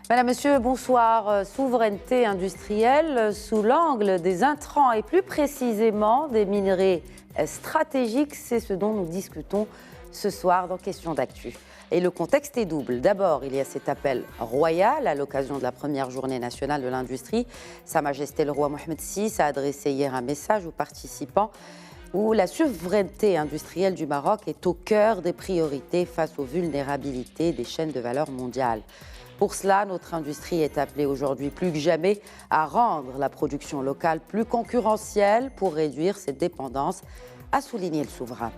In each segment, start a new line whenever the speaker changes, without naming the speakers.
Madame, Monsieur, bonsoir. Souveraineté industrielle sous l'angle des intrants et plus précisément des minerais stratégiques, c'est ce dont nous discutons ce soir dans Question d'actu. Et le contexte est double. D'abord, il y a cet appel royal à l'occasion de la première journée nationale de l'industrie. Sa Majesté le roi Mohamed VI a adressé hier un message aux participants où la souveraineté industrielle du Maroc est au cœur des priorités face aux vulnérabilités des chaînes de valeur mondiales. Pour cela, notre industrie est appelée aujourd'hui plus que jamais à rendre la production locale plus concurrentielle pour réduire ses dépendances, a souligné le souverain.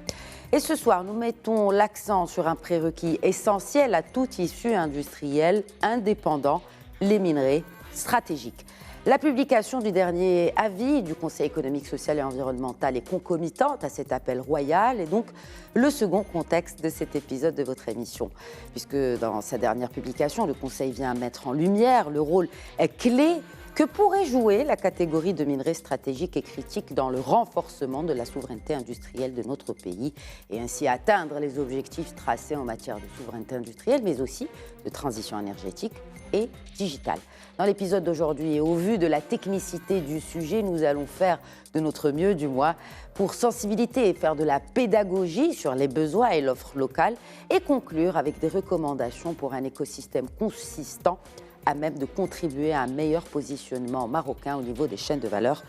Et ce soir, nous mettons l'accent sur un prérequis essentiel à tout tissu industriel indépendant, les minerais stratégiques. La publication du dernier avis du Conseil économique, social et environnemental est concomitante à cet appel royal et donc le second contexte de cet épisode de votre émission. Puisque dans sa dernière publication, le Conseil vient mettre en lumière le rôle clé que pourrait jouer la catégorie de minerais stratégiques et critiques dans le renforcement de la souveraineté industrielle de notre pays et ainsi atteindre les objectifs tracés en matière de souveraineté industrielle, mais aussi de transition énergétique et digitale. Dans l'épisode d'aujourd'hui et au vu de la technicité du sujet, nous allons faire de notre mieux, du moins, pour sensibiliser et faire de la pédagogie sur les besoins et l'offre locale et conclure avec des recommandations pour un écosystème consistant à même de contribuer à un meilleur positionnement marocain au niveau des chaînes de valeur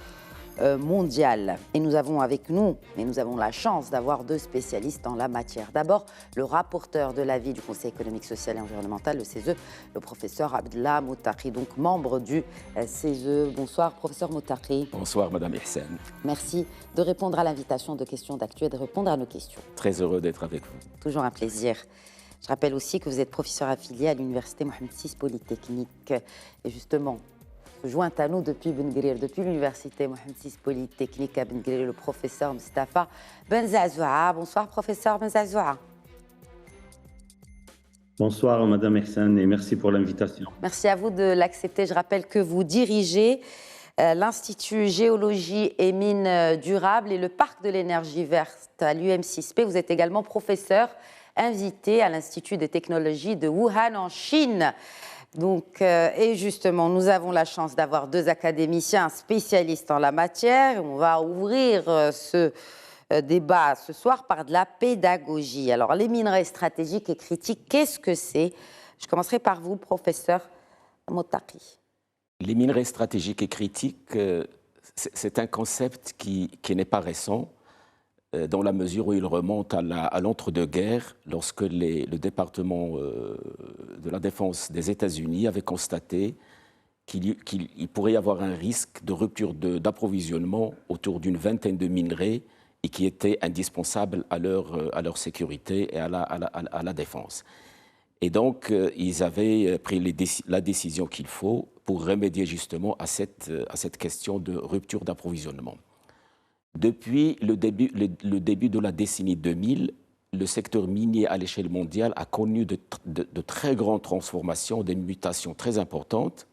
mondiales. Et nous avons avec nous, et nous avons la chance d'avoir deux spécialistes en la matière. D'abord, le rapporteur de l'avis du Conseil économique, social et environnemental, le CESE, le professeur Abdellah Moutaqui, donc membre du CESE. Bonsoir, professeur Moutaqui.
Bonsoir, Madame Ihsan.
Merci de répondre à l'invitation de Questions d'actu et de répondre à nos questions.
Très heureux d'être avec vous.
Toujours un plaisir. Je rappelle aussi que vous êtes professeur affilié à l'Université Mohamed VI Polytechnique. Et justement, joint à nous depuis Ben Guerir, depuis l'Université Mohamed VI Polytechnique à Ben Guerir, le professeur Mustafa Benzazoua. Bonsoir, professeur Benzazoua.
Bonsoir, Madame Ihsan, et merci pour l'invitation.
Merci à vous de l'accepter. Je rappelle que vous dirigez l'Institut Géologie et Mines Durables et le Parc de l'énergie verte à l'UM6P. Vous êtes également professeur invité à l'Institut des technologies de Wuhan en Chine. Donc, et justement, nous avons la chance d'avoir deux académiciens spécialistes en la matière. On va ouvrir ce débat ce soir par de la pédagogie. Alors, les minerais stratégiques et critiques, qu'est-ce que c'est? Je commencerai par vous, professeur Moutaqui.
Les minerais stratégiques et critiques, c'est un concept qui n'est pas récent, dans la mesure où il remonte à l'entre-deux-guerres, lorsque le département de la défense des États-Unis avait constaté qu'il pourrait y avoir un risque de rupture d'approvisionnement autour d'une vingtaine de minerais et qui étaient indispensables à leur sécurité et à la défense. Et donc, ils avaient pris la décision qu'il faut pour remédier justement à cette question de rupture d'approvisionnement. Depuis le début de la décennie 2000, le secteur minier à l'échelle mondiale a connu de très grandes transformations, des mutations très importantes,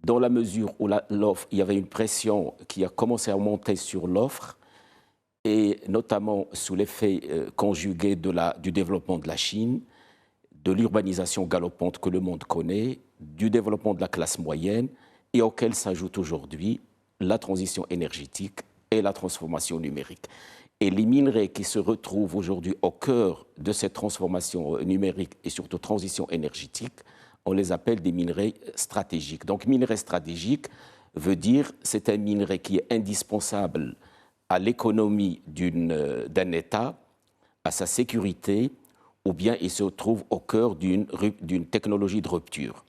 dans la mesure où l'offre, il y avait une pression qui a commencé à monter sur l'offre, et notamment sous l'effet conjugué du développement de la Chine, de l'urbanisation galopante que le monde connaît, du développement de la classe moyenne, et auquel s'ajoute aujourd'hui la transition énergétique et la transformation numérique. Et les minerais qui se retrouvent aujourd'hui au cœur de cette transformation numérique et surtout transition énergétique, on les appelle des minerais stratégiques. Donc, minerai stratégique veut dire c'est un minerai qui est indispensable à l'économie d'un État, à sa sécurité, ou bien il se trouve au cœur d'une technologie de rupture.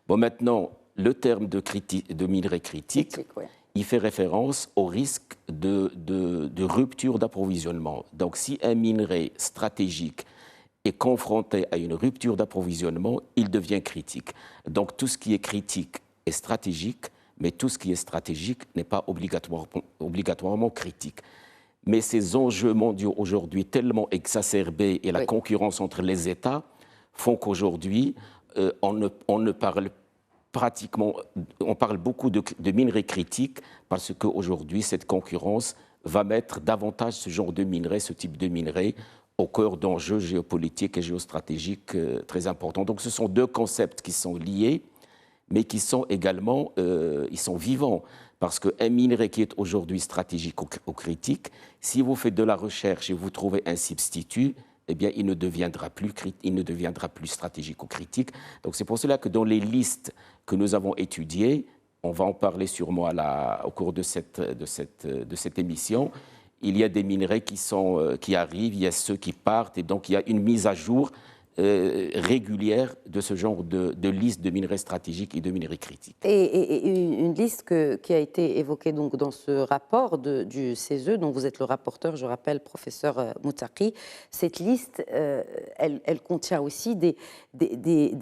Bon, maintenant, le terme de minerai critique, ouais, il fait référence au risque de rupture d'approvisionnement. Donc, si un minerai stratégique est confronté à une rupture d'approvisionnement, il devient critique. Donc, tout ce qui est critique est stratégique, mais tout ce qui est stratégique n'est pas obligatoirement critique. Mais ces enjeux mondiaux aujourd'hui tellement exacerbés et la concurrence entre les États font qu'aujourd'hui, on ne parle pratiquement, on parle beaucoup de minerais critiques parce qu'aujourd'hui, cette concurrence va mettre davantage ce genre de minerais, ce type de minerais, au cœur d'enjeux géopolitiques et géostratégiques très importants. Donc ce sont deux concepts qui sont liés, mais qui sont également ils sont vivants. Parce qu'un minerai qui est aujourd'hui stratégique ou critique, si vous faites de la recherche et vous trouvez un substitut, eh bien, il ne deviendra plus stratégique ou critique. Donc c'est pour cela que dans les listes que nous avons étudiées, on va en parler sûrement au cours de cette émission, il y a des minerais qui arrivent, il y a ceux qui partent, et donc il y a une mise à jour régulière de ce genre de liste de minerais stratégiques et de minerais critiques.
Et une liste qui a été évoquée donc dans ce rapport du CESE, dont vous êtes le rapporteur, je rappelle, professeur Moutaqui. Cette liste, elle contient aussi des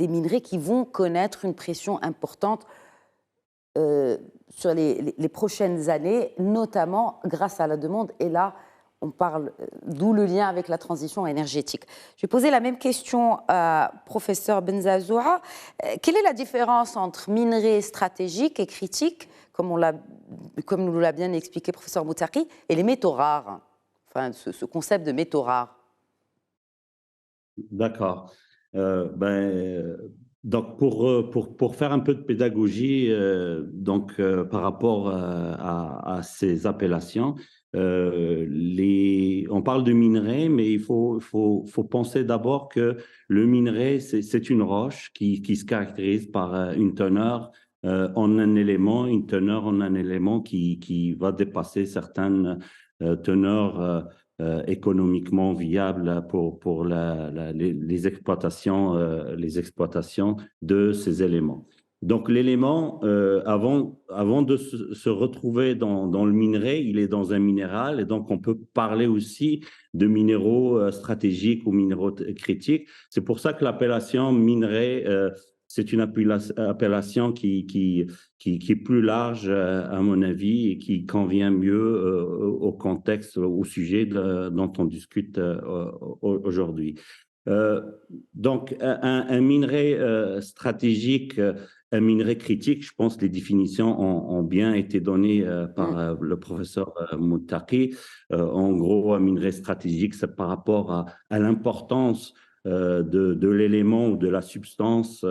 minerais qui vont connaître une pression importante sur les prochaines années, notamment grâce à la demande. Et là, on parle, d'où le lien avec la transition énergétique. Je vais poser la même question à professeur Benzazoua. Quelle est la différence entre minerais stratégiques et critiques, comme nous l'a bien expliqué professeur Moutaqui, et les métaux rares, enfin ce concept de métaux rares?
D'accord. Donc, pour faire un peu de pédagogie par rapport à ces appellations, on parle de minerai, mais il faut penser d'abord que le minerai, c'est une roche qui se caractérise par une teneur en un élément, une teneur en un élément qui va dépasser certaines teneurs économiquement viables pour les exploitations de ces éléments. Donc l'élément, avant de se retrouver dans le minerai, il est dans un minéral, et donc on peut parler aussi de minéraux stratégiques ou minéraux critiques. C'est pour ça que l'appellation minerai, c'est une appellation qui est plus large, à mon avis, et qui convient mieux au contexte, au sujet dont on discute aujourd'hui. Donc, un minerai stratégique, un minerai critique, je pense que les définitions ont bien été données par le professeur Moutaqui. En gros, un minerai stratégique, c'est par rapport à l'importance de l'élément ou de la substance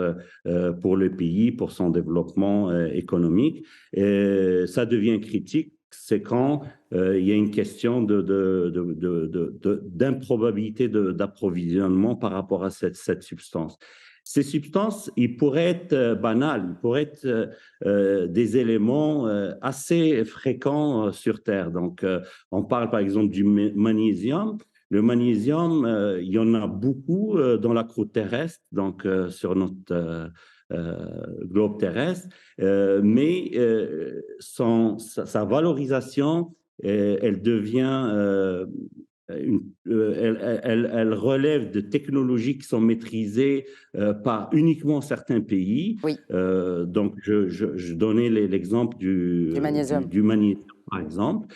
pour le pays, pour son développement économique. Et ça devient critique, c'est quand il y a une question d'improbabilité d'approvisionnement par rapport à cette substance. Ces substances, ils pourraient être banales, ils pourraient être des éléments assez fréquents sur Terre. Donc, on parle par exemple du magnésium. Le magnésium, il y en a beaucoup dans la croûte terrestre, donc sur notre globe terrestre, mais sa valorisation, elle devient, elle relève de technologies qui sont maîtrisées par uniquement certains pays.
Oui.
Donc, je donnais l'exemple du magnésium, par exemple,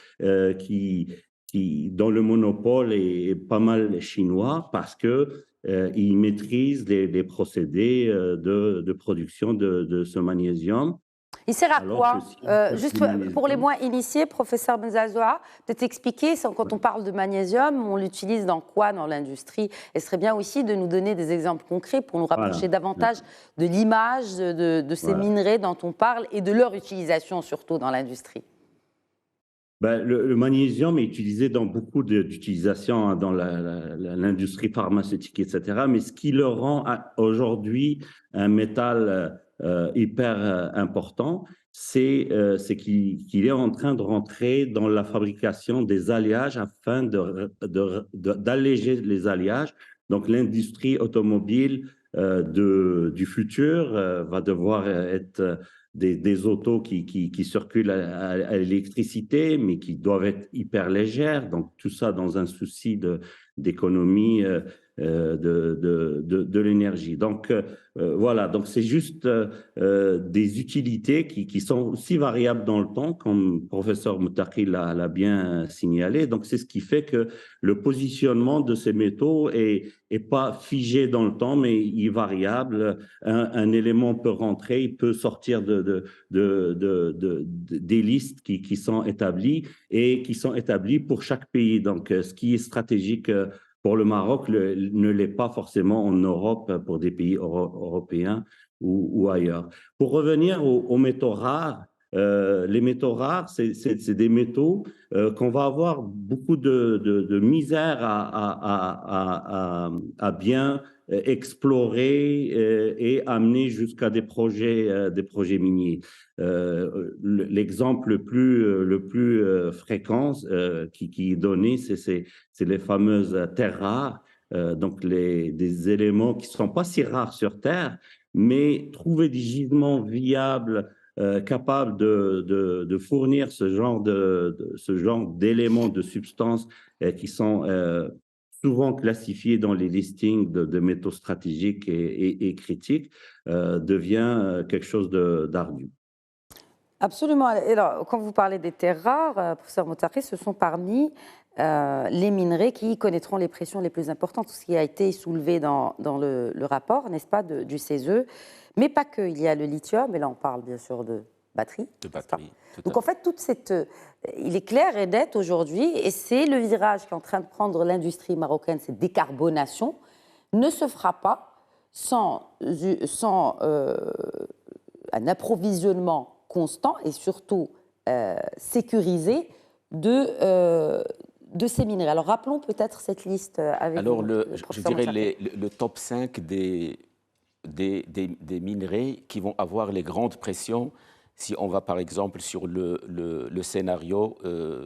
dont le monopole est pas mal chinois parce que ils maîtrisent les procédés de production de ce magnésium.
Il sert à quoi? Juste pour les moins initiés, professeur Benzazoua, peut-être expliquer, quand on parle de magnésium, on l'utilise dans quoi dans l'industrie? Et ce serait bien aussi de nous donner des exemples concrets pour nous rapprocher davantage de l'image de ces minerais dont on parle et de leur utilisation surtout dans l'industrie.
Le magnésium est utilisé dans beaucoup d'utilisations dans l'industrie pharmaceutique, etc. Mais ce qui le rend aujourd'hui un métal hyper important, c'est qu'il est en train de rentrer dans la fabrication des alliages afin d'alléger les alliages. Donc l'industrie automobile du futur va devoir être des autos qui circulent à l'électricité, mais qui doivent être hyper légères. Donc, tout ça dans un souci d'économie de l'énergie. Donc, voilà, donc c'est juste des utilités qui sont aussi variables dans le temps, comme le professeur Moutaki l'a bien signalé. Donc, c'est ce qui fait que le positionnement de ces métaux est pas figé dans le temps, mais il est variable. Un élément peut rentrer, il peut sortir des listes qui sont établies et qui sont établies pour chaque pays. Donc, ce qui est stratégique pour le Maroc ne l'est pas forcément en Europe pour des pays européens ou ailleurs. Pour revenir aux métaux rares, les métaux rares, c'est des métaux qu'on va avoir beaucoup de misère à bien explorer et amener jusqu'à des projets miniers. L'exemple le plus fréquent qui est donné, c'est les fameuses terres rares, donc des éléments qui ne sont pas si rares sur Terre, mais trouver des gisements viables capables de fournir ce genre d'éléments, de substances qui sont souvent classifiés dans les listings de métaux stratégiques et critiques, devient quelque chose d'ardu.
Absolument. Alors, quand vous parlez des terres rares, professeur Moutaki, ce sont parmi les minerais qui connaîtront les pressions les plus importantes, ce qui a été soulevé dans le rapport, n'est-ce pas, du CESE. Mais pas que. Il y a le lithium, et là on parle bien sûr de batterie.
De batterie.
Donc en fait, il est clair et net aujourd'hui, et c'est le virage qui est en train de prendre l'industrie marocaine, cette décarbonation, ne se fera pas sans un approvisionnement constant et surtout sécurisé de ces minerais. Alors rappelons peut-être cette liste avec
vous. Alors
je
dirais le top 5 des minerais qui vont avoir les grandes pressions. Si on va par exemple sur le scénario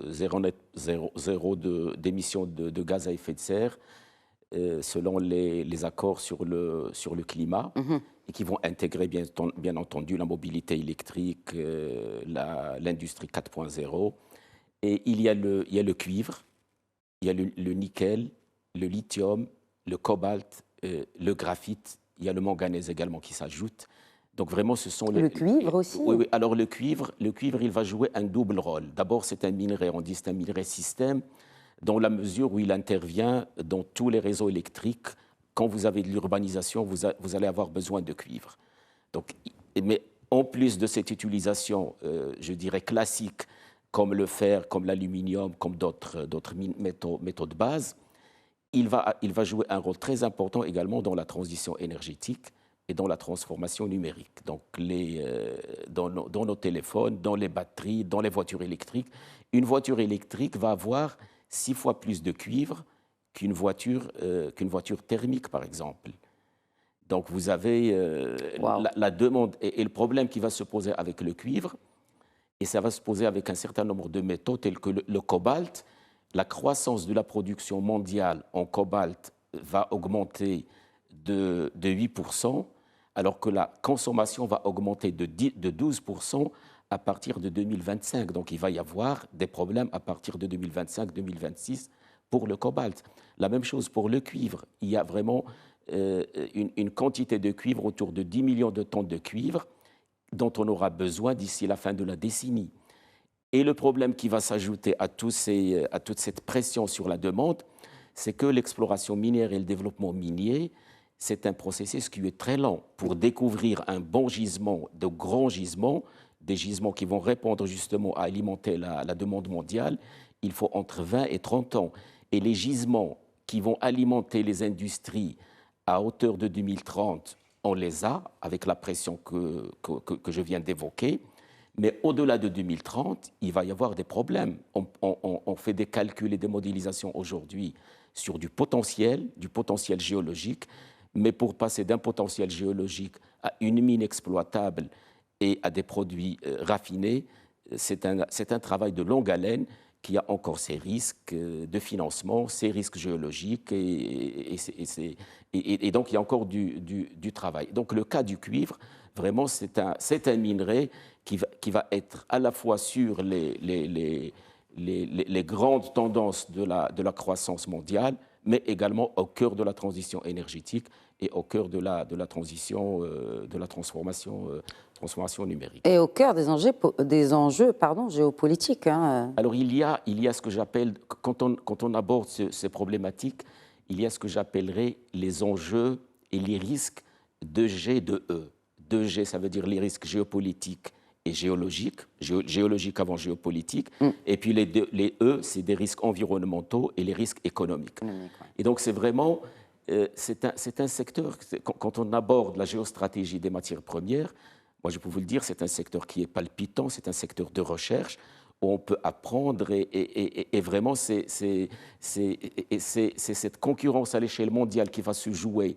zéro d'émissions de gaz à effet de serre, selon les accords sur le climat, et qui vont intégrer bien entendu la mobilité électrique, l'industrie 4.0. Et il y a le cuivre, il y a le nickel, le lithium, le cobalt, le graphite, il y a le manganèse également qui s'ajoute. Donc vraiment, ce sont
le cuivre aussi.
Oui. Alors le cuivre, il va jouer un double rôle. D'abord, c'est un minerai, on dit c'est un minerai système, dans la mesure où il intervient dans tous les réseaux électriques. Quand vous avez de l'urbanisation, vous allez avoir besoin de cuivre. Donc, mais en plus de cette utilisation, je dirais classique, comme le fer, comme l'aluminium, comme d'autres métaux de base, il va jouer un rôle très important également dans la transition énergétique et dans la transformation numérique. Donc, dans nos téléphones, dans les batteries, dans les voitures électriques, une voiture électrique va avoir 6 fois plus de cuivre qu'une voiture thermique, par exemple. Donc, vous avez la demande et le problème qui va se poser avec le cuivre, et ça va se poser avec un certain nombre de métaux tels que le cobalt. La croissance de la production mondiale en cobalt va augmenter de 8%, alors que la consommation va augmenter de 12% à partir de 2025. Donc, il va y avoir des problèmes à partir de 2025-2026 pour le cobalt. La même chose pour le cuivre. Il y a vraiment une quantité de cuivre, autour de 10 millions de tonnes de cuivre, dont on aura besoin d'ici la fin de la décennie. Et le problème qui va s'ajouter à toute cette pression sur la demande, c'est que l'exploration minière et le développement minier, c'est un processus qui est très lent. Pour découvrir un bon gisement, de grands gisements, des gisements qui vont répondre justement à alimenter la demande mondiale, il faut entre 20 et 30 ans. Et les gisements qui vont alimenter les industries à hauteur de 2030, on les a, avec la pression que je viens d'évoquer. Mais au-delà de 2030, il va y avoir des problèmes. On fait des calculs et des modélisations aujourd'hui sur du potentiel géologique, mais pour passer d'un potentiel géologique à une mine exploitable et à des produits raffinés, c'est un travail de longue haleine qui a encore ses risques de financement, ses risques géologiques, et donc il y a encore du travail. Donc le cas du cuivre, vraiment, c'est un minerai qui va être à la fois sur les grandes tendances de la croissance mondiale, mais également au cœur de la transition énergétique et au cœur de la transformation numérique.
Et au cœur des enjeux géopolitiques. Hein.
Alors il y a ce que j'appelle, quand on aborde ces problématiques, il y a ce que j'appellerais les enjeux et les risques de G de E. 2G, ça veut dire les risques géopolitiques et géologiques, géologiques avant géopolitique, et puis les E, c'est des risques environnementaux et les risques économiques. Et donc c'est vraiment, c'est un secteur, quand on aborde la géostratégie des matières premières, moi je peux vous le dire, c'est un secteur qui est palpitant, c'est un secteur de recherche, où on peut apprendre et vraiment c'est cette concurrence à l'échelle mondiale qui va se jouer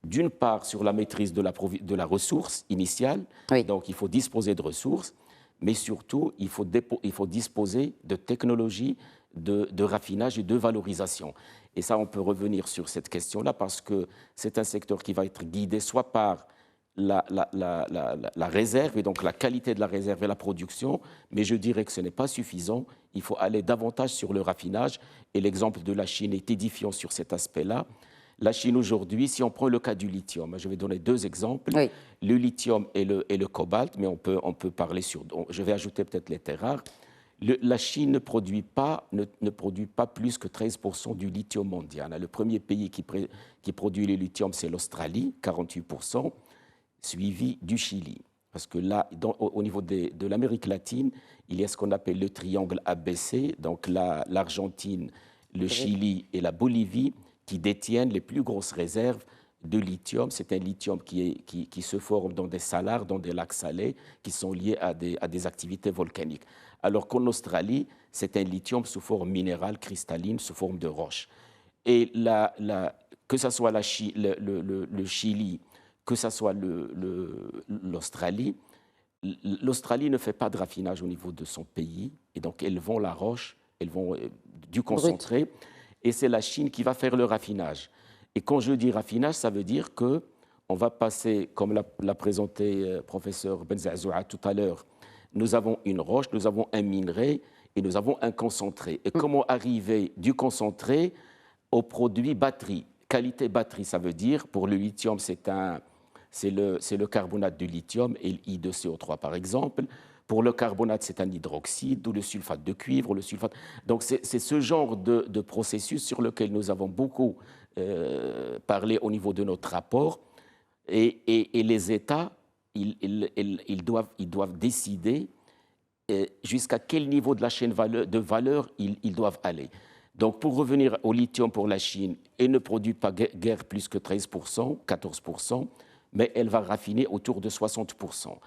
d'une part sur la maîtrise de la ressource initiale,
oui.
Donc il faut disposer de ressources, mais surtout il faut disposer de technologies de raffinage et de valorisation. Et ça, on peut revenir sur cette question-là parce que c'est un secteur qui va être guidé soit par la réserve et donc la qualité de la réserve et la production, mais je dirais que ce n'est pas suffisant. Il faut aller davantage sur le raffinage et l'exemple de la Chine est édifiant sur cet aspect-là. La Chine aujourd'hui, si on prend le cas du lithium, je vais donner deux exemples, oui. Le lithium et le cobalt, mais on peut parler sur, je vais ajouter peut-être les terres rares. La Chine ne produit pas plus que 13% du lithium mondial. Le premier pays qui produit le lithium, c'est l'Australie, 48%, suivi du Chili. Parce que là, au niveau de l'Amérique latine, il y a ce qu'on appelle le triangle ABC, donc l'Argentine, le Chili et la Bolivie, qui détiennent les plus grosses réserves de lithium. C'est un lithium qui se forme dans des salars, dans des lacs salés, qui sont liés à des activités volcaniques. Alors qu'en Australie, c'est un lithium sous forme minérale, cristalline, sous forme de roche. Et que ce soit le Chili, que ce soit l'Australie, l'Australie ne fait pas de raffinage au niveau de son pays, et donc elles vont la roche, elles vont du concentré, et c'est la Chine qui va faire le raffinage. Et quand je dis raffinage, ça veut dire qu'on va passer, comme l'a présenté professeur Benzazoua tout à l'heure, nous avons une roche, nous avons un minerai et nous avons un concentré. Et comment arriver du concentré au produit batterie? Qualité batterie, ça veut dire, pour le lithium, c'est le carbonate du lithium et I2CO3 par exemple. Pour le carbonate, c'est un hydroxyde ou le sulfate de cuivre. Donc c'est ce genre de processus sur lequel nous avons beaucoup parlé au niveau de notre rapport. Et les États, ils doivent décider jusqu'à quel niveau de la chaîne de valeur ils doivent aller. Donc pour revenir au lithium pour la Chine, elle ne produit pas guère plus que 13%, 14%, mais elle va raffiner autour de 60%.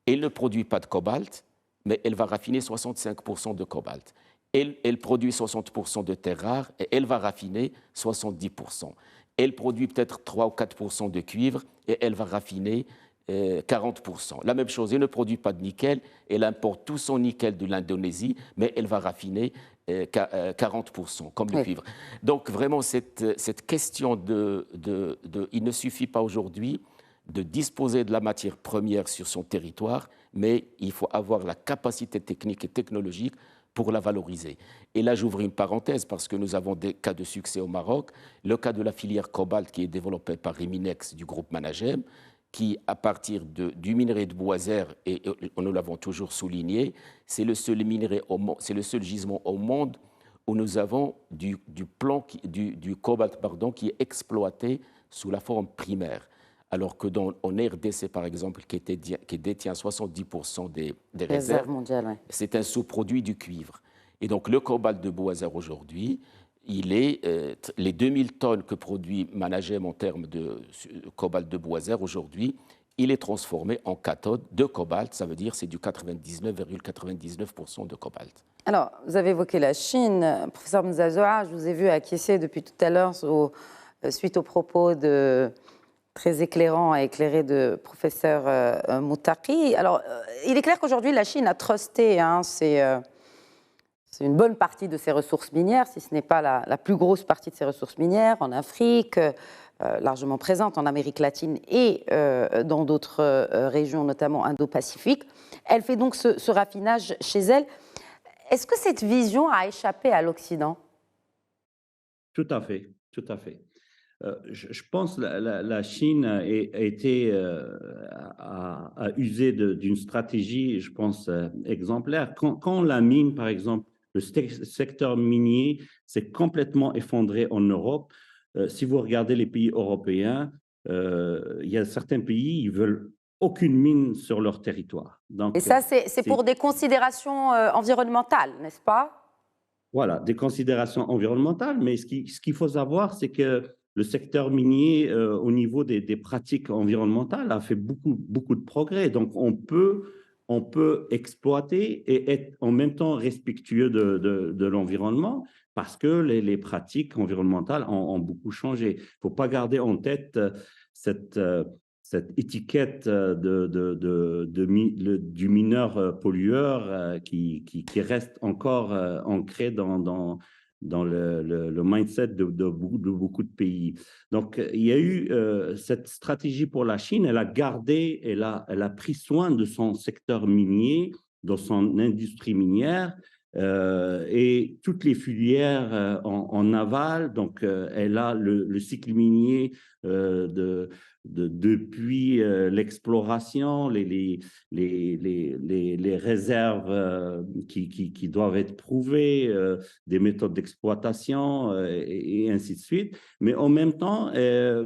Elle ne produit pas de cobalt, mais elle va raffiner 65% de cobalt. Elle produit 60% de terres rares et elle va raffiner 70%. Elle produit peut-être 3 ou 4% de cuivre et elle va raffiner 40%. La même chose, elle ne produit pas de nickel, elle importe tout son nickel de l'Indonésie, mais elle va raffiner 40%, comme le cuivre. Donc vraiment, cette question il ne suffit pas aujourd'hui de disposer de la matière première sur son territoire, mais il faut avoir la capacité technique et technologique pour la valoriser. Et là, j'ouvre une parenthèse parce que nous avons des cas de succès au Maroc. Le cas de la filière cobalt qui est développée par Reminex du groupe Managem, qui, à partir du minerai de Boisère, et nous l'avons toujours souligné, c'est le seul gisement au monde où nous avons du cobalt qui est exploité sous la forme primaire. Alors que en RDC, par exemple, qui détient 70% des réserves
mondiales, ouais.
C'est un sous-produit du cuivre. Et donc, le cobalt de Boisère aujourd'hui, les 2000 tonnes que produit Managem en termes de cobalt de Boisère aujourd'hui, il est transformé en cathode de cobalt. Ça veut dire c'est du 99,99% de cobalt.
Alors, vous avez évoqué la Chine. Professeur Benzazoua, je vous ai vu acquiescer depuis tout à l'heure suite aux propos très éclairant et éclairé de professeur Moutaki. Alors, il est clair qu'aujourd'hui, la Chine a trusté, c'est une bonne partie de ses ressources minières, si ce n'est pas la plus grosse partie de ses ressources minières, en Afrique, largement présente en Amérique latine et dans d'autres régions, notamment Indo-Pacifique. Elle fait donc ce raffinage chez elle. Est-ce que cette vision a échappé à l'Occident ?
Tout à fait. tout à fait. Je pense que la Chine a usé d'une stratégie, je pense, exemplaire. Quand la mine, par exemple, le secteur minier s'est complètement effondré en Europe, si vous regardez les pays européens, il y a certains pays, ils veulent aucune mine sur leur territoire.
Et
Donc,
ça, c'est pour des considérations environnementales, n'est-ce pas?
voilà, des considérations environnementales, mais ce qu'il faut savoir, c'est que le secteur minier, au niveau des pratiques environnementales, a fait beaucoup de progrès. Donc, on peut exploiter et être en même temps respectueux de l'environnement parce que les pratiques environnementales ont beaucoup changé. Il ne faut pas garder en tête cette, cette étiquette du mineur pollueur qui reste encore ancrée dans le mindset de beaucoup de pays. Donc, il y a eu cette stratégie pour la Chine. Elle a gardé, elle a pris soin de son secteur minier, de son industrie minière, et toutes les filières en aval. Donc, elle a le cycle minier depuis l'exploration, les réserves qui doivent être prouvées, des méthodes d'exploitation et ainsi de suite. Mais en même temps,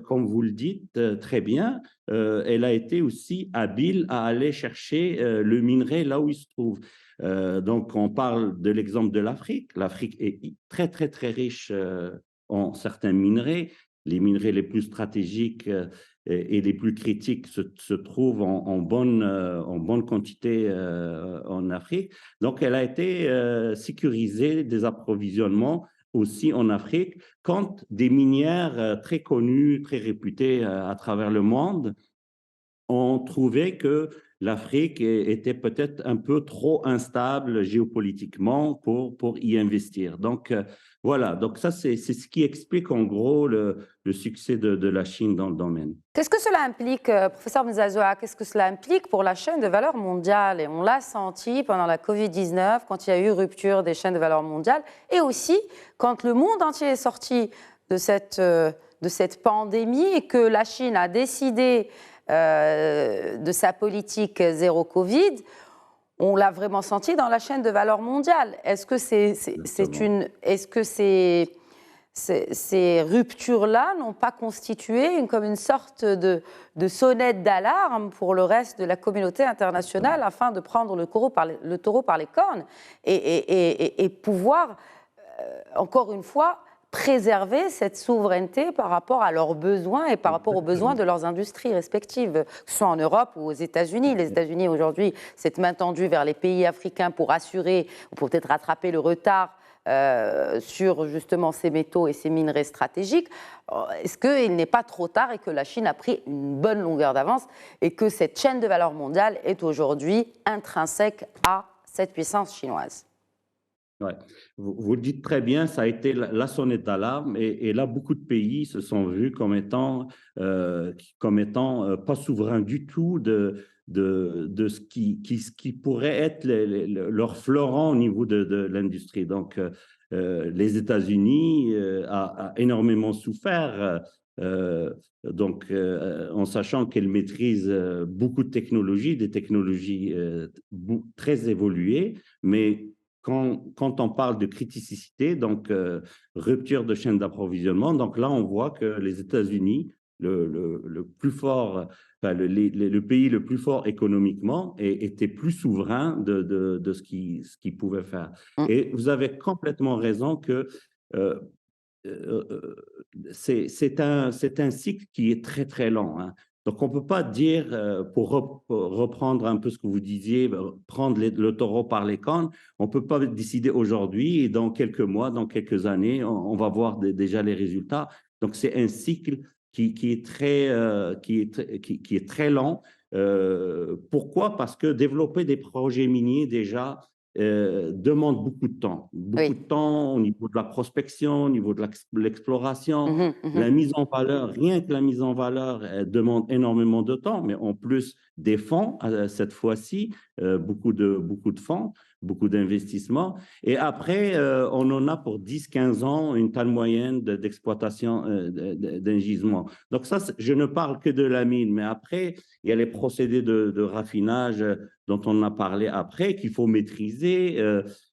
comme vous le dites très bien, elle a été aussi habile à aller chercher le minerai là où il se trouve. Donc, on parle de l'exemple de l'Afrique. L'Afrique est très, très, très riche en certains minerais. Les minerais les plus stratégiques et les plus critiques se trouvent en bonne quantité en Afrique. Donc, elle a été sécurisée des approvisionnements aussi en Afrique quand des minières très connues, très réputées à travers le monde ont trouvé que l'Afrique était peut-être un peu trop instable géopolitiquement pour y investir. Donc, voilà, donc ça, c'est ce qui explique en gros le succès de la Chine dans le domaine.
Qu'est-ce que cela implique, professeur Mzazoa, qu'est-ce que cela implique pour la chaîne de valeur mondiale? Et on l'a senti pendant la Covid-19, quand il y a eu rupture des chaînes de valeur mondiales, et aussi quand le monde entier est sorti de cette pandémie et que la Chine a décidé de sa politique zéro Covid, on l'a vraiment senti dans la chaîne de valeur mondiale. Est-ce que ces ruptures-là n'ont pas constitué comme une sorte de sonnette d'alarme pour le reste de la communauté internationale afin de prendre le taureau par les cornes et pouvoir, encore une fois, préserver cette souveraineté par rapport à leurs besoins et par rapport aux besoins de leurs industries respectives, que ce soit en Europe ou aux États-Unis. Les États-Unis, aujourd'hui, cette main tendue vers les pays africains pour assurer, ou pour peut-être rattraper le retard sur justement ces métaux et ces minerais stratégiques. Est-ce qu'il n'est pas trop tard et que la Chine a pris une bonne longueur d'avance et que cette chaîne de valeur mondiale est aujourd'hui intrinsèque à cette puissance chinoise?
Ouais. Vous le dites très bien, ça a été la sonnette d'alarme et là, beaucoup de pays se sont vus comme étant pas souverains du tout de ce qui pourrait être leur fleuron au niveau de l'industrie. Donc, les États-Unis a énormément souffert, en sachant qu'elle maîtrise beaucoup de technologies, des technologies très évoluées, mais quand on parle de criticité, donc rupture de chaîne d'approvisionnement, donc là, on voit que les États-Unis, le plus fort, enfin, le pays le plus fort économiquement, était plus souverain de ce qu'il pouvait faire. Et vous avez complètement raison que c'est un cycle qui est très, très lent, hein. Donc, on ne peut pas dire, pour reprendre un peu ce que vous disiez, prendre le taureau par les cornes, on ne peut pas décider aujourd'hui et dans quelques mois, dans quelques années, on va voir déjà les résultats. Donc, c'est un cycle qui est très lent. Pourquoi? Parce que développer des projets miniers déjà demande beaucoup de temps. Beaucoup de temps au niveau de la prospection, au niveau de l'exploration. La mise en valeur, rien que la mise en valeur demande énormément de temps, mais en plus des fonds cette fois-ci. beaucoup de fonds, beaucoup d'investissements. Et après, on en a pour 10-15 ans une taille moyenne d'exploitation d'un gisement. Donc ça, je ne parle que de la mine, mais après, il y a les procédés de raffinage dont on a parlé après, qu'il faut maîtriser,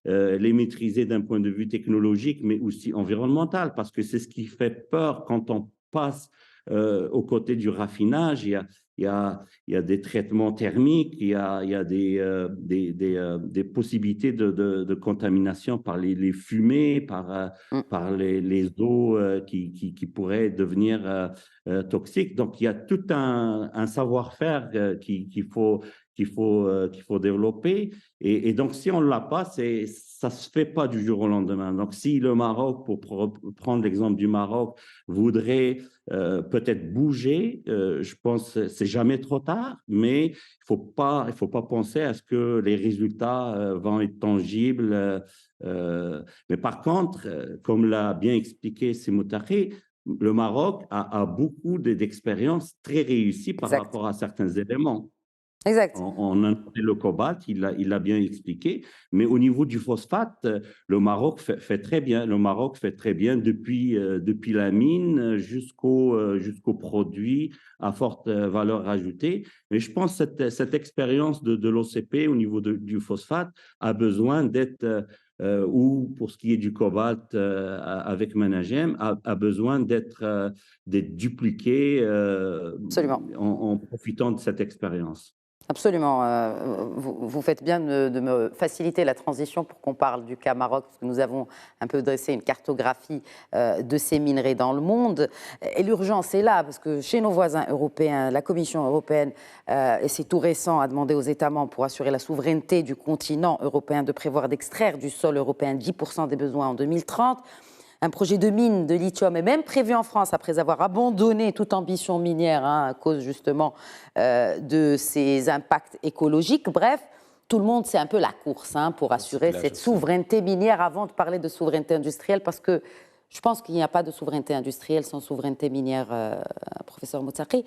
les maîtriser d'un point de vue technologique, mais aussi environnemental, parce que c'est ce qui fait peur quand on passe aux côtés du raffinage. Il y a des traitements thermiques, il y a des possibilités de contamination par les fumées, par les eaux qui pourraient devenir toxiques. Donc, il y a tout un savoir-faire qu'il faut développer. Et donc, si on ne l'a pas, ça ne se fait pas du jour au lendemain. Donc, si le Maroc, pour prendre l'exemple du Maroc, voudrait peut-être bouger, je pense que c'est jamais trop tard, mais il faut pas penser à ce que les résultats vont être tangibles. Mais par contre, comme l'a bien expliqué Simoutari, le Maroc a beaucoup d'expériences très réussies par rapport à certains éléments.
Exact.
On a noté le cobalt, il l'a bien expliqué, mais au niveau du phosphate, le Maroc fait très bien. Le Maroc fait très bien depuis la mine jusqu'au produit à forte valeur ajoutée. Mais je pense que cette expérience de l'OCP au niveau du phosphate a besoin d'être, ou pour ce qui est du cobalt avec Managem, a besoin d'être dupliqué en profitant de cette expérience.
Absolument. Vous faites bien de me faciliter la transition pour qu'on parle du cas Maroc, parce que nous avons un peu dressé une cartographie de ces minerais dans le monde. Et l'urgence est là, parce que chez nos voisins européens, la Commission européenne, et c'est tout récent, a demandé aux États membres pour assurer la souveraineté du continent européen de prévoir d'extraire du sol européen 10% des besoins en 2030. Un projet de mine de lithium est même prévu en France après avoir abandonné toute ambition minière à cause justement de ses impacts écologiques. Bref, tout le monde, c'est un peu la course pour assurer cette souveraineté minière avant de parler de souveraineté industrielle, parce que je pense qu'il n'y a pas de souveraineté industrielle sans souveraineté minière, professeur Moutsakhi.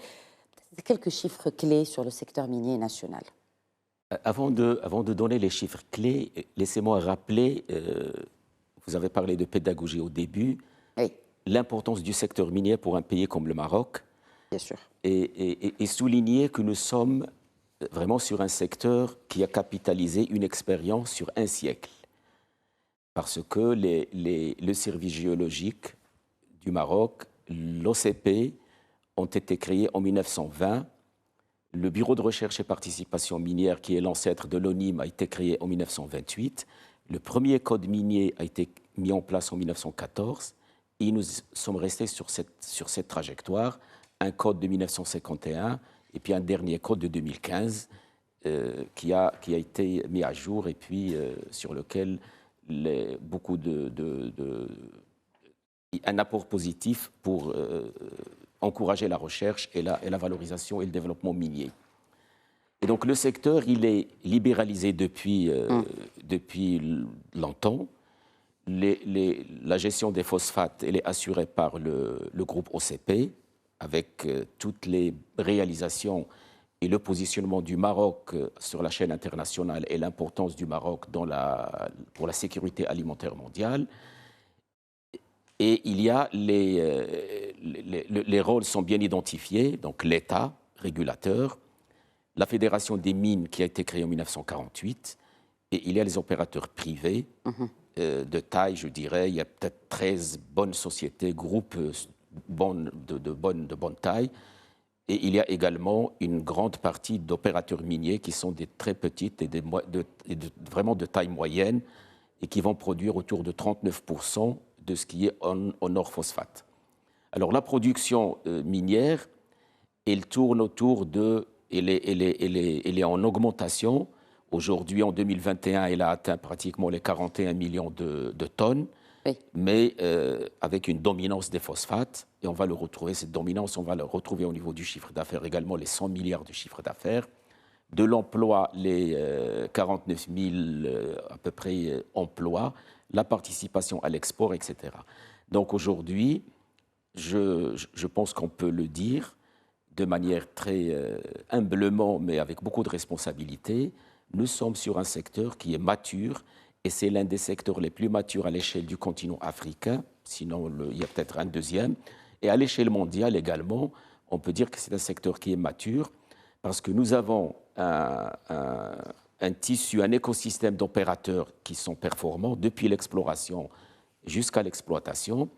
Quelques chiffres clés sur le secteur minier national.
Avant de donner les chiffres clés, laissez-moi rappeler... Vous avez parlé de pédagogie au début.
Oui.
L'importance du secteur minier pour un pays comme le Maroc.
Bien sûr.
Et souligner que nous sommes vraiment sur un secteur qui a capitalisé une expérience sur un siècle. Parce que le service géologique du Maroc, l'OCP, ont été créés en 1920. Le Bureau de recherche et participation minière, qui est l'ancêtre de l'ONIM, a été créé en 1928. Le premier code minier a été mis en place en 1914 et nous sommes restés sur cette trajectoire. Un code de 1951 et puis un dernier code de 2015 qui a été mis à jour et puis sur lequel un apport positif pour encourager la recherche et la valorisation et le développement minier. Et donc le secteur, il est libéralisé depuis longtemps. La gestion des phosphates, elle est assurée par le groupe OCP, avec toutes les réalisations et le positionnement du Maroc sur la chaîne internationale et l'importance du Maroc pour la sécurité alimentaire mondiale. Et il y a les rôles sont bien identifiés, donc l'État régulateur, la Fédération des mines qui a été créée en 1948, et il y a les opérateurs privés de taille, je dirais. Il y a peut-être 13 bonnes sociétés, groupes de bonne taille. Et il y a également une grande partie d'opérateurs miniers qui sont des très petites et vraiment de taille moyenne et qui vont produire autour de 39% de ce qui est en or phosphate. Alors la production minière, elle tourne autour de... Elle est en augmentation. Aujourd'hui, en 2021, elle a atteint pratiquement les 41 millions de tonnes, oui. Mais avec une dominance des phosphates. Et on va le retrouver, cette dominance, on va le retrouver au niveau du chiffre d'affaires également, les 100 milliards de chiffre d'affaires. De l'emploi, les 49 000 à peu près emplois, la participation à l'export, etc. Donc aujourd'hui, je pense qu'on peut le dire, de manière très humblement, mais avec beaucoup de responsabilité, nous sommes sur un secteur qui est mature et c'est l'un des secteurs les plus matures à l'échelle du continent africain, sinon il y a peut-être un deuxième. Et à l'échelle mondiale également, on peut dire que c'est un secteur qui est mature parce que nous avons un tissu, un écosystème d'opérateurs qui sont performants depuis l'exploration jusqu'à l'exploitation.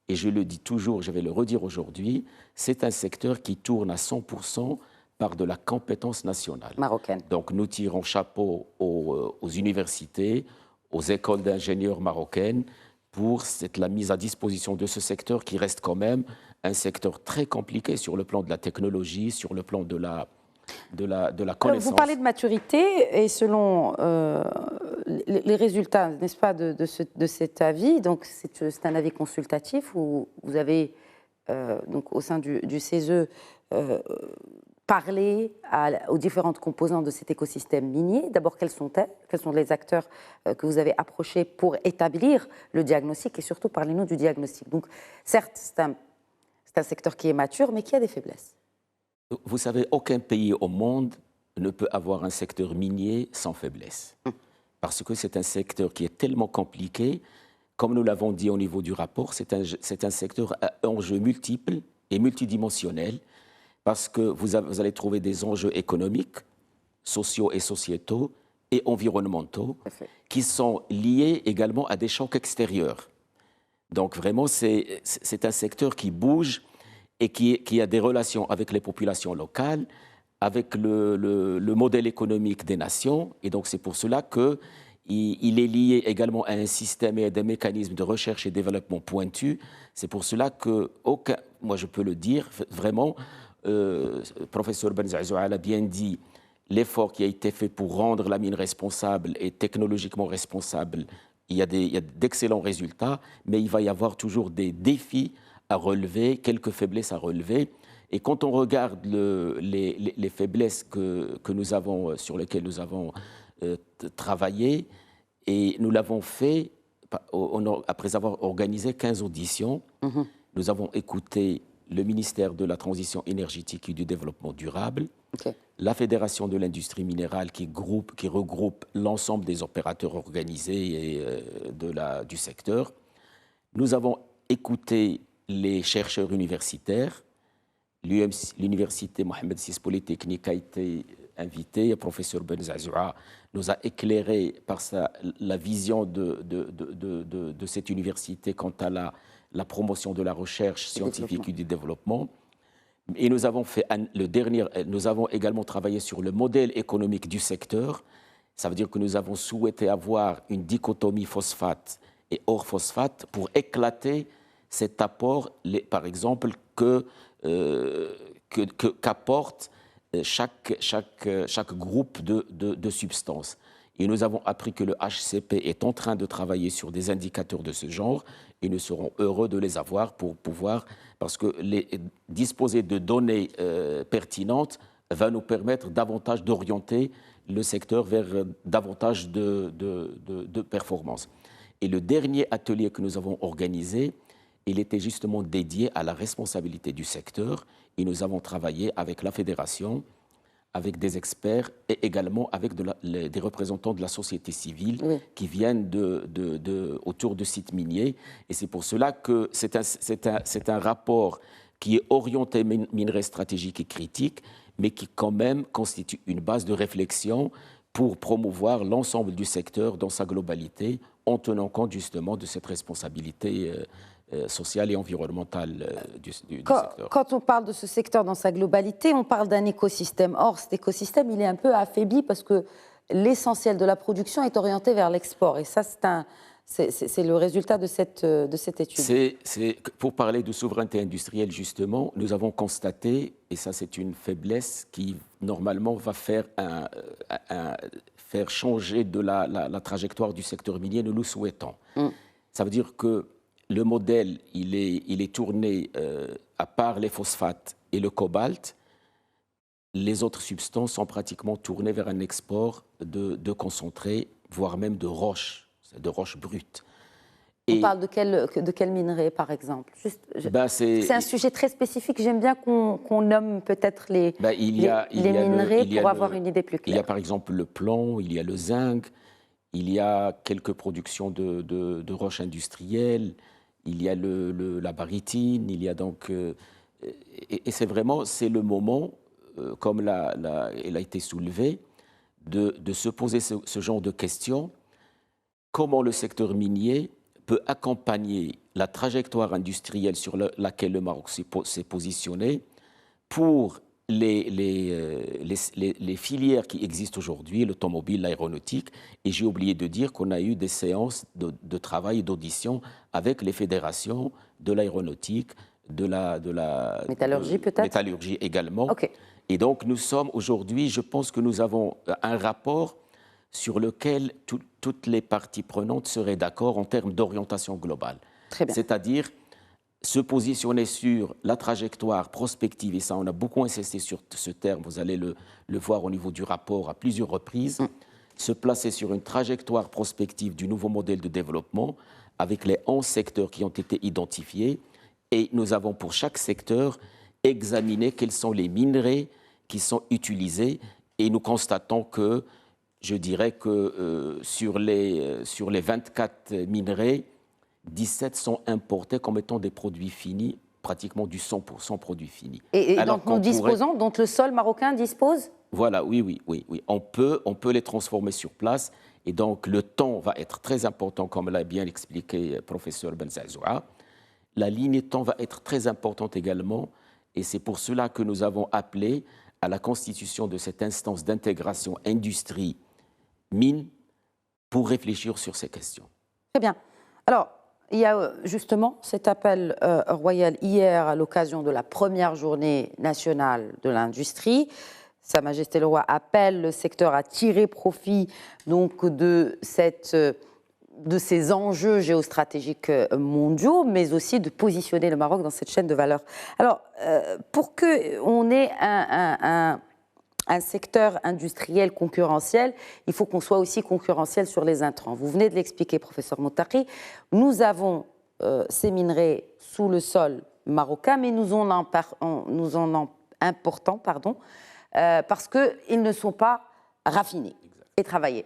Et je le dis toujours, je vais le redire aujourd'hui, c'est un secteur qui tourne à 100% par de la compétence nationale.
Marocaine.
Donc nous tirons chapeau aux universités, aux écoles d'ingénieurs marocaines pour la mise à disposition de ce secteur qui reste quand même un secteur très compliqué sur le plan de la technologie, sur le plan de la connaissance.
Alors, vous parlez de maturité et selon les résultats, n'est-ce pas, de cet avis, donc c'est un avis consultatif où vous avez, donc, au sein du CESE, parlé aux différentes composantes de cet écosystème minier. D'abord, quels sont-elles? Quels sont les acteurs que vous avez approchés pour établir le diagnostic et surtout, parlez-nous du diagnostic. Donc, certes, c'est un secteur qui est mature, mais qui a des faiblesses.
Vous savez, aucun pays au monde ne peut avoir un secteur minier sans faiblesse. Parce que c'est un secteur qui est tellement compliqué. Comme nous l'avons dit au niveau du rapport, c'est un secteur à enjeux multiples et multidimensionnels. Parce que vous allez trouver des enjeux économiques, sociaux et sociétaux et environnementaux qui sont liés également à des chocs extérieurs. Donc vraiment, c'est un secteur qui bouge et qui a des relations avec les populations locales, avec le modèle économique des nations. Et donc c'est pour cela qu'il est lié également à un système et à des mécanismes de recherche et développement pointus. C'est pour cela que, moi je peux le dire, vraiment, professeur Benzazoua a bien dit, l'effort qui a été fait pour rendre la mine responsable et technologiquement responsable, il y a d'excellents résultats, mais il va y avoir toujours des défis à relever, quelques faiblesses à relever. Et quand on regarde les faiblesses que nous avons, sur lesquelles nous avons travaillé, et nous l'avons fait après avoir organisé 15 auditions, nous avons écouté le ministère de la Transition énergétique et du Développement durable, la Fédération de l'industrie minérale qui regroupe l'ensemble des opérateurs organisés du secteur. Nous avons écouté les chercheurs universitaires. L'université Mohamed VI Polytechnique a été invitée. Le professeur Benzazoua nous a éclairé par la vision de cette université quant à la promotion de la recherche scientifique et du développement. Et nous avons également travaillé sur le modèle économique du secteur. Ça veut dire que nous avons souhaité avoir une dichotomie phosphate et hors phosphate pour éclater cet apport, par exemple, qu'apporte chaque groupe de substances. Et nous avons appris que le HCP est en train de travailler sur des indicateurs de ce genre et nous serons heureux de les avoir parce que disposer de données pertinentes va nous permettre davantage d'orienter le secteur vers davantage de performance. Et le dernier atelier que nous avons organisé, il était justement dédié à la responsabilité du secteur et nous avons travaillé avec la fédération, avec des experts et également avec des représentants de la société civile qui viennent autour de sites miniers. Et c'est pour cela que c'est un rapport qui est orienté minerais stratégiques et critiques, mais qui quand même constitue une base de réflexion pour promouvoir l'ensemble du secteur dans sa globalité, en tenant compte justement de cette responsabilité sociale et environnementale du secteur.
Quand on parle de ce secteur dans sa globalité, on parle d'un écosystème. Or, cet écosystème, il est un peu affaibli parce que l'essentiel de la production est orienté vers l'export. Et ça, c'est le résultat de cette étude.
Pour parler de souveraineté industrielle, justement, nous avons constaté, et ça c'est une faiblesse qui normalement va faire changer de la trajectoire du secteur minier, nous le souhaitons. Ça veut dire que le modèle, il est tourné, à part les phosphates et le cobalt, les autres substances sont pratiquement tournées vers un export de concentrés, voire même de roches brutes.
On parle de quel minerai, par exemple? C'est un sujet très spécifique. J'aime bien qu'on nomme peut-être les minerais pour avoir une idée plus claire.
Il y a par exemple le plomb, il y a le zinc, il y a quelques productions de roches industrielles, il y a la barytine, il y a donc... et c'est le moment, comme elle a été soulevée, de se poser ce genre de questions. Comment le secteur minier peut accompagner la trajectoire industrielle sur laquelle le Maroc s'est positionné pour les filières qui existent aujourd'hui, l'automobile, l'aéronautique. Et j'ai oublié de dire qu'on a eu des séances de travail et d'audition avec les fédérations de l'aéronautique, de la
métallurgie peut-être.
Métallurgie également.
Okay.
Et donc nous sommes aujourd'hui, je pense que nous avons un rapport sur lequel toutes les parties prenantes seraient d'accord en termes d'orientation globale.
Très bien.
C'est-à-dire se positionner sur la trajectoire prospective, et ça on a beaucoup insisté sur ce terme, vous allez le voir au niveau du rapport à plusieurs reprises, se placer sur une trajectoire prospective du nouveau modèle de développement avec les 11 secteurs qui ont été identifiés, et nous avons pour chaque secteur examiné quels sont les minerais qui sont utilisés, et nous constatons que je dirais que sur les 24 minerais, 17 sont importés comme étant des produits finis, pratiquement du 100% produits finis.
Et donc nous disposons, dont le sol marocain dispose?
Voilà, oui. On peut les transformer sur place. Et donc le temps va être très important, comme l'a bien expliqué le professeur Benzazoua. La ligne temps va être très importante également. Et c'est pour cela que nous avons appelé à la constitution de cette instance d'intégration industrie-mine pour réfléchir sur ces questions.
Très bien. Alors, il y a justement cet appel royal hier à l'occasion de la première journée nationale de l'industrie. Sa Majesté le Roi appelle le secteur à tirer profit donc de ces enjeux géostratégiques mondiaux, mais aussi de positionner le Maroc dans cette chaîne de valeur. Alors, pour qu'on ait un secteur industriel concurrentiel, il faut qu'on soit aussi concurrentiel sur les intrants. Vous venez de l'expliquer, professeur Moutaqui. Nous avons ces minerais sous le sol marocain, mais nous en importons, parce qu'ils ne sont pas raffinés et travaillés.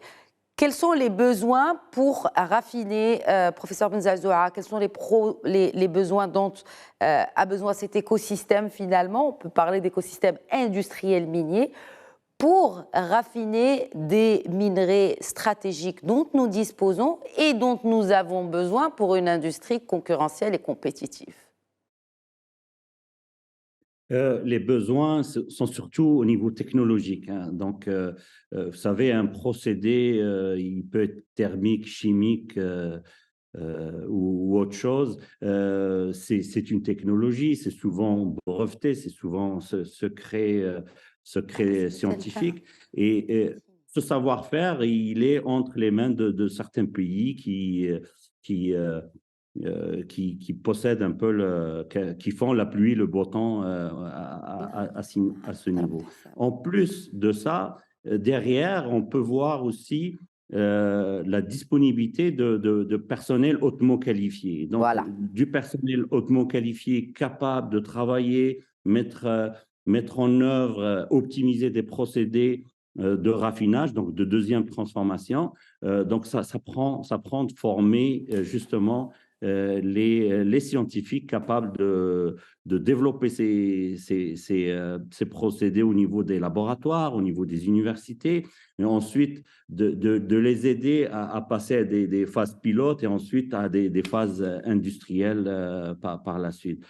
Quels sont les besoins pour raffiner, professeur Benzazoua, quels sont les besoins dont a besoin cet écosystème finalement? On peut parler d'écosystème industriel minier pour raffiner des minerais stratégiques dont nous disposons et dont nous avons besoin pour une industrie concurrentielle et compétitive.
Les besoins sont surtout au niveau technologique. Donc, vous savez, un procédé, il peut être thermique, chimique ou autre chose. C'est une technologie, c'est souvent breveté, c'est souvent secret scientifique. Et ce savoir-faire, il est entre les mains de certains pays qui possèdent un peu, qui font la pluie, le beau temps à ce niveau. En plus de ça, derrière, on peut voir aussi la disponibilité de personnel hautement qualifié. Donc,
voilà.
Du personnel hautement qualifié capable de travailler, mettre en œuvre, optimiser des procédés de raffinage, donc de deuxième transformation. Donc, ça prend de former justement les scientifiques capables de développer ces procédés au niveau des laboratoires, au niveau des universités, et ensuite de les aider à passer à des phases pilotes et ensuite à des phases industrielles par la suite.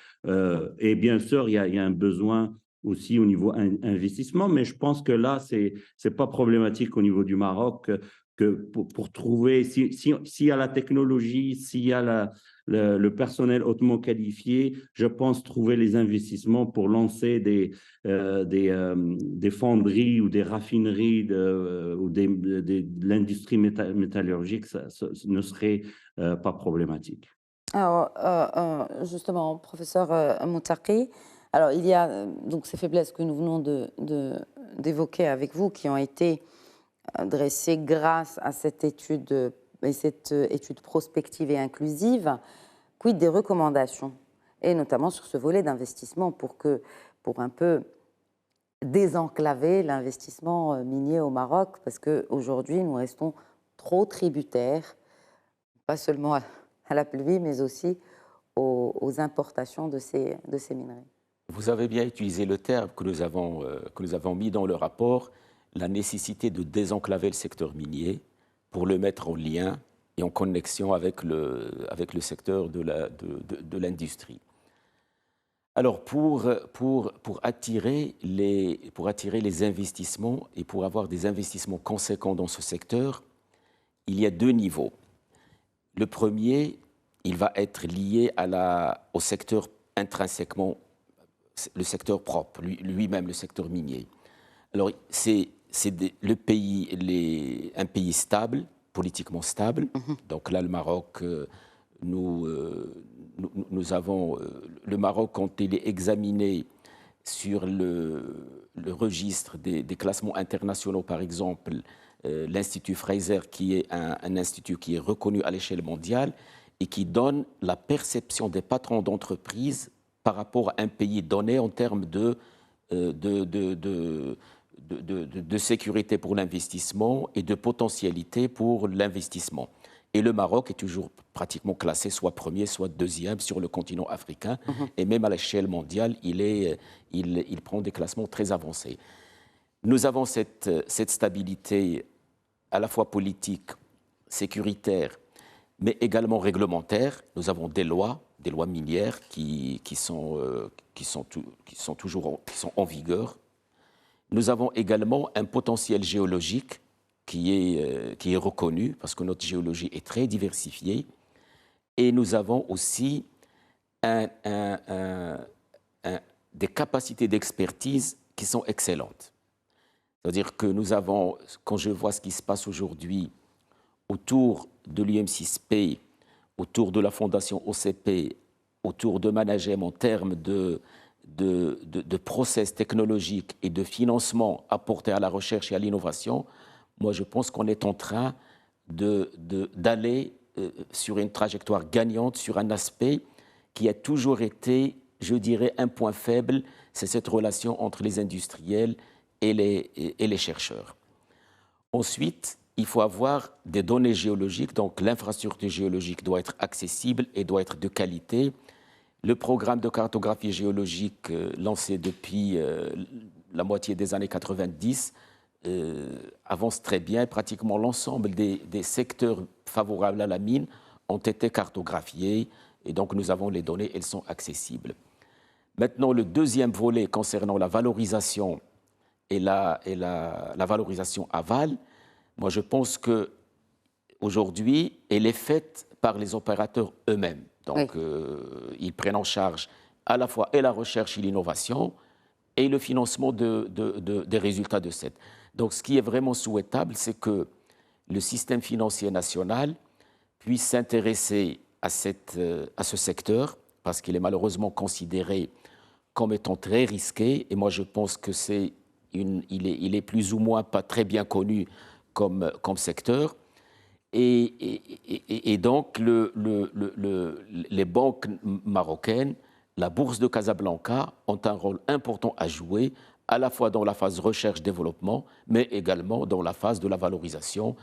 Et bien sûr, il y a un besoin aussi au niveau investissement, mais je pense que là, c'est pas problématique au niveau du Maroc que pour trouver, s'il y a la technologie, s'il y a le personnel hautement qualifié, je pense trouver les investissements pour lancer des fonderies ou des raffineries ou de l'industrie métallurgique, ça ne serait pas problématique.
Alors, justement, professeur Moutaqui, alors il y a donc ces faiblesses que nous venons d'évoquer avec vous qui ont été dressées grâce à cette étude mais cette étude prospective et inclusive, quid des recommandations, et notamment sur ce volet d'investissement pour un peu désenclaver l'investissement minier au Maroc, parce qu'aujourd'hui, nous restons trop tributaires, pas seulement à la pluie, mais aussi aux importations de ces minerais.
Vous avez bien utilisé le terme que nous avons mis dans le rapport, la nécessité de désenclaver le secteur minier pour le mettre en lien et en connexion avec le secteur de l'industrie. Alors, pour attirer les investissements et pour avoir des investissements conséquents dans ce secteur, il y a deux niveaux. Le premier, il va être lié à au secteur intrinsèquement, le secteur propre, lui-même, le secteur minier. Alors, c'est un pays stable, politiquement stable. Donc là, le Maroc, nous avons le Maroc, quand il est examiné sur le registre des classements internationaux, par exemple, l'Institut Fraser, qui est un institut qui est reconnu à l'échelle mondiale et qui donne la perception des patrons d'entreprise par rapport à un pays donné en termes de sécurité pour l'investissement et de potentialité pour l'investissement. Et le Maroc est toujours pratiquement classé soit premier, soit deuxième sur le continent africain. Et même à l'échelle mondiale, il prend des classements très avancés. Nous avons cette stabilité à la fois politique, sécuritaire, mais également réglementaire. Nous avons des lois minières qui sont en vigueur. Nous avons également un potentiel géologique qui est reconnu, parce que notre géologie est très diversifiée. Et nous avons aussi des capacités d'expertise qui sont excellentes. C'est-à-dire que nous avons, quand je vois ce qui se passe aujourd'hui autour de l'UM6P, autour de la fondation OCP, autour de Managem en termes de process technologiques et de financement apporté à la recherche et à l'innovation, moi je pense qu'on est en train d'aller sur une trajectoire gagnante, sur un aspect qui a toujours été, je dirais, un point faible, c'est cette relation entre les industriels et les chercheurs. Ensuite, il faut avoir des données géologiques, donc l'infrastructure géologique doit être accessible et doit être de qualité. Le programme de cartographie géologique lancé depuis la moitié des années 90 avance très bien. Pratiquement l'ensemble des secteurs favorables à la mine ont été cartographiés et donc nous avons les données, elles sont accessibles. Maintenant, le deuxième volet concernant la valorisation et la valorisation aval, moi je pense qu'aujourd'hui, elle est faite par les opérateurs eux-mêmes. Donc, ils prennent en charge à la fois et la recherche et l'innovation et le financement des résultats de cette. Donc, ce qui est vraiment souhaitable, c'est que le système financier national puisse s'intéresser à ce secteur, parce qu'il est malheureusement considéré comme étant très risqué. Et moi, je pense que il est plus ou moins pas très bien connu comme secteur. Et donc, les banques marocaines, la bourse de Casablanca ont un rôle important à jouer, à la fois dans la phase recherche-développement, mais également dans la phase de la valorisation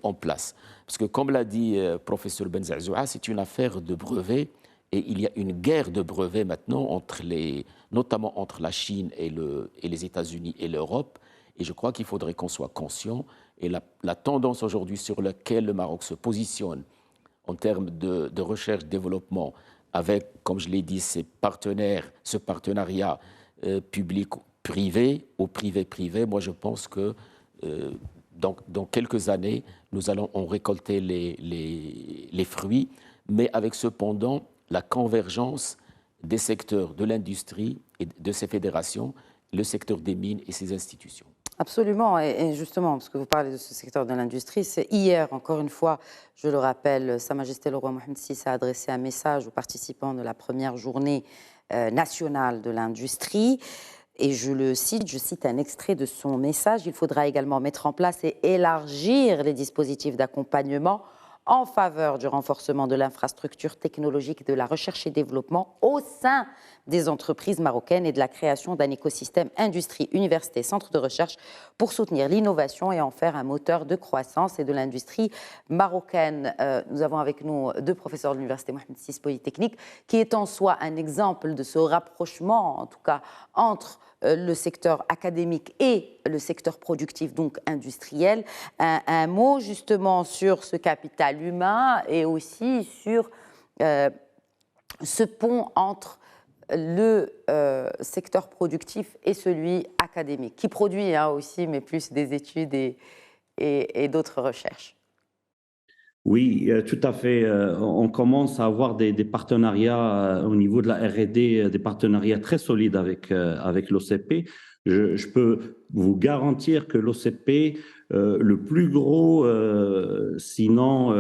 en place. Parce que, comme l'a dit professeur Benzazoua, c'est une affaire de brevets, et il y a une guerre de brevets maintenant, notamment entre la Chine et les États-Unis et l'Europe, et je crois qu'il faudrait qu'on soit conscient. Et la tendance aujourd'hui sur laquelle le Maroc se positionne en termes de recherche-développement avec, comme je l'ai dit, ce partenariat public-privé ou privé-privé, moi je pense que dans quelques années, nous allons en récolter les fruits, mais avec cependant la convergence des secteurs de l'industrie et de ces fédérations, le secteur des mines et ses institutions.
Absolument, et justement, parce que vous parlez de ce secteur de l'industrie, c'est hier, encore une fois, je le rappelle, Sa Majesté le roi Mohamed VI a adressé un message aux participants de la première journée nationale de l'industrie, et je cite un extrait de son message: il faudra également mettre en place et élargir les dispositifs d'accompagnement en faveur du renforcement de l'infrastructure technologique, de la recherche et développement au sein des entreprises marocaines et de la création d'un écosystème industrie, université, centre de recherche pour soutenir l'innovation et en faire un moteur de croissance et de l'industrie marocaine. Nous avons avec nous deux professeurs de l'Université Mohamed VI Polytechnique, qui est en soi un exemple de ce rapprochement, en tout cas, entre le secteur académique et le secteur productif, donc industriel. Un mot justement sur ce capital humain et aussi sur ce pont entre le secteur productif et celui académique, qui produit aussi, mais plus des études et d'autres recherches.
Oui, tout à fait. On commence à avoir des partenariats au niveau de la R&D, des partenariats très solides avec l'OCP. Je peux vous garantir que l'OCP, le plus gros, sinon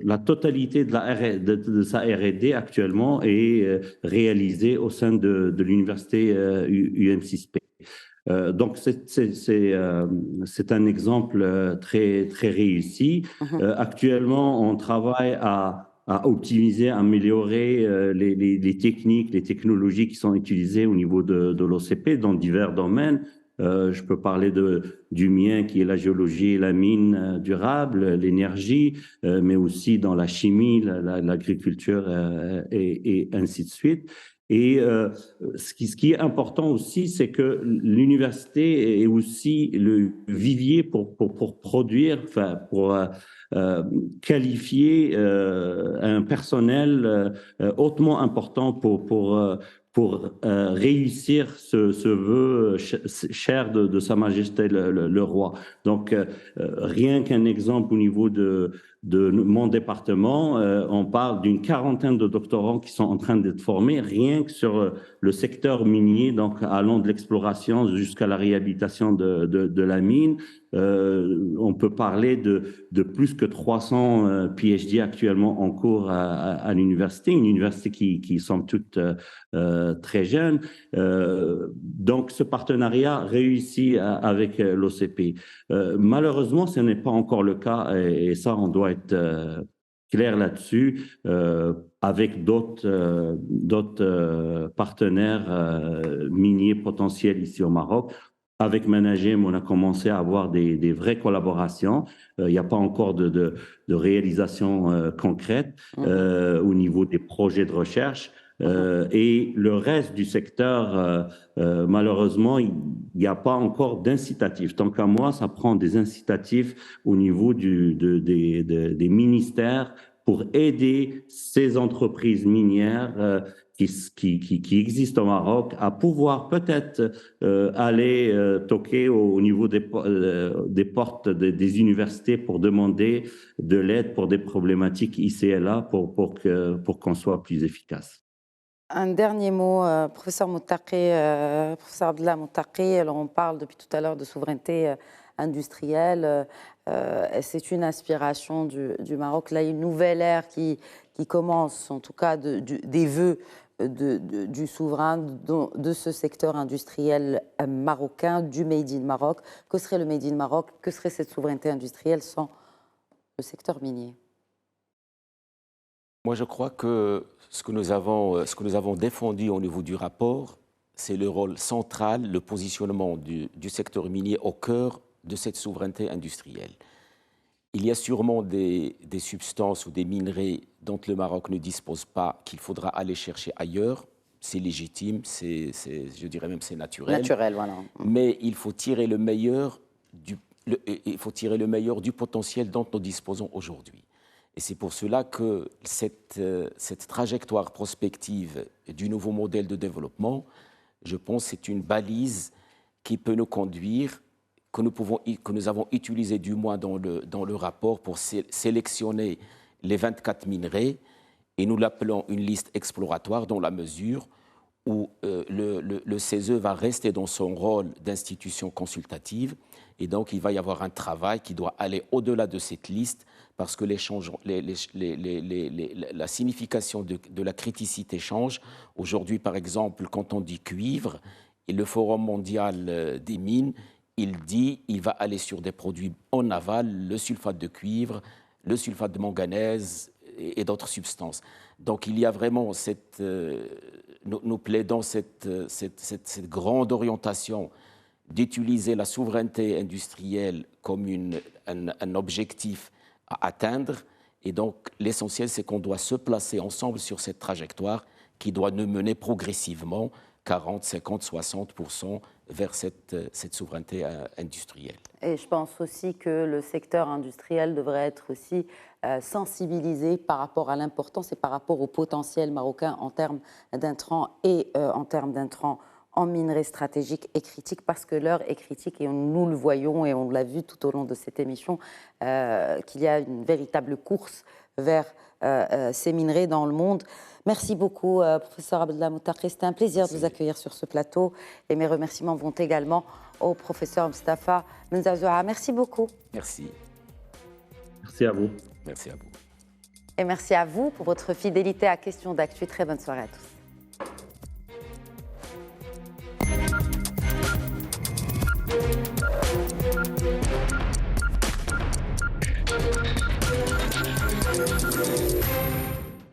la totalité de sa R&D actuellement est réalisée au sein de l'université UM6P. Donc, c'est un exemple très, très réussi. Actuellement, on travaille à optimiser, à améliorer les techniques, les technologies qui sont utilisées au niveau de l'OCP dans divers domaines. Je peux parler du mien qui est la géologie et la mine durable, l'énergie, mais aussi dans la chimie, l'agriculture et ainsi de suite. Et ce qui est important aussi, c'est que l'université est aussi le vivier pour produire, enfin, pour qualifier un personnel hautement important pour réussir ce vœu cher de Sa Majesté le roi. Donc, rien qu'un exemple au niveau de mon département, on parle d'une quarantaine de doctorants qui sont en train d'être formés, rien que sur le secteur minier, donc allant de l'exploration jusqu'à la réhabilitation de la mine. On peut parler de plus que 300 PhD actuellement en cours à l'université, une université qui sont toutes très jeunes. Donc, ce partenariat réussit avec l'OCP. Malheureusement, ce n'est pas encore le cas et ça, on doit être clair là-dessus avec d'autres partenaires miniers potentiels ici au Maroc. Avec Managem, on a commencé à avoir des vraies collaborations. Il n'y a pas encore de réalisation concrète au niveau des projets de recherche. Et le reste du secteur, malheureusement, il n'y a pas encore d'incitatifs. Tant qu'à moi, ça prend des incitatifs au niveau des ministères pour aider ces entreprises minières qui existent au Maroc à pouvoir peut-être aller toquer au niveau des portes des universités pour demander de l'aide pour des problématiques ici et là pour qu'on soit plus efficace.
Un dernier mot, professeur Moutaqui, professeur Abdellah Moutaqui. Alors on parle depuis tout à l'heure de souveraineté industrielle. C'est une aspiration du Maroc. Là, une nouvelle ère qui commence, en tout cas des vœux du souverain, de ce secteur industriel marocain, du Made in Maroc. Que serait le Made in Maroc? Que serait cette souveraineté industrielle sans le secteur minier?
Moi, je crois que ce que nous avons défendu au niveau du rapport, c'est le rôle central, le positionnement du secteur minier au cœur de cette souveraineté industrielle. Il y a sûrement des substances ou des minerais dont le Maroc ne dispose pas, qu'il faudra aller chercher ailleurs. C'est légitime, je dirais même c'est naturel.
Naturel, voilà.
Mais il faut tirer le meilleur du potentiel dont nous disposons aujourd'hui. Et c'est pour cela que cette trajectoire prospective du nouveau modèle de développement, je pense, c'est une balise qui peut nous conduire, que nous avons utilisé du moins dans le rapport pour sélectionner les 24 minerais, et nous l'appelons une liste exploratoire dans la mesure où le CESE va rester dans son rôle d'institution consultative, et donc il va y avoir un travail qui doit aller au-delà de cette liste, parce que la signification de la criticité change. Aujourd'hui, par exemple, quand on dit cuivre, et le Forum mondial des mines, il va aller sur des produits en aval, le sulfate de cuivre, le sulfate de manganèse et d'autres substances. Donc il y a vraiment nous plaidons cette grande orientation d'utiliser la souveraineté industrielle comme un objectif à atteindre. Et donc l'essentiel, c'est qu'on doit se placer ensemble sur cette trajectoire qui doit nous mener progressivement 40, 50, 60% vers cette souveraineté industrielle.
Et je pense aussi que le secteur industriel devrait être aussi sensibilisé par rapport à l'importance et par rapport au potentiel marocain en termes d'intrants et en termes d'intrants en minerais stratégiques et critiques, parce que l'heure est critique et nous le voyons et on l'a vu tout au long de cette émission, qu'il y a une véritable course vers ces minerais dans le monde. Merci beaucoup, professeur Abdellah Moutakri. C'était un plaisir de vous accueillir sur ce plateau. Et mes remerciements vont également au professeur Moustapha Benzazoua. Merci beaucoup.
Merci.
Merci à vous.
Merci à vous.
Et merci à vous pour votre fidélité à Questions d'Actu. Très bonne soirée à tous.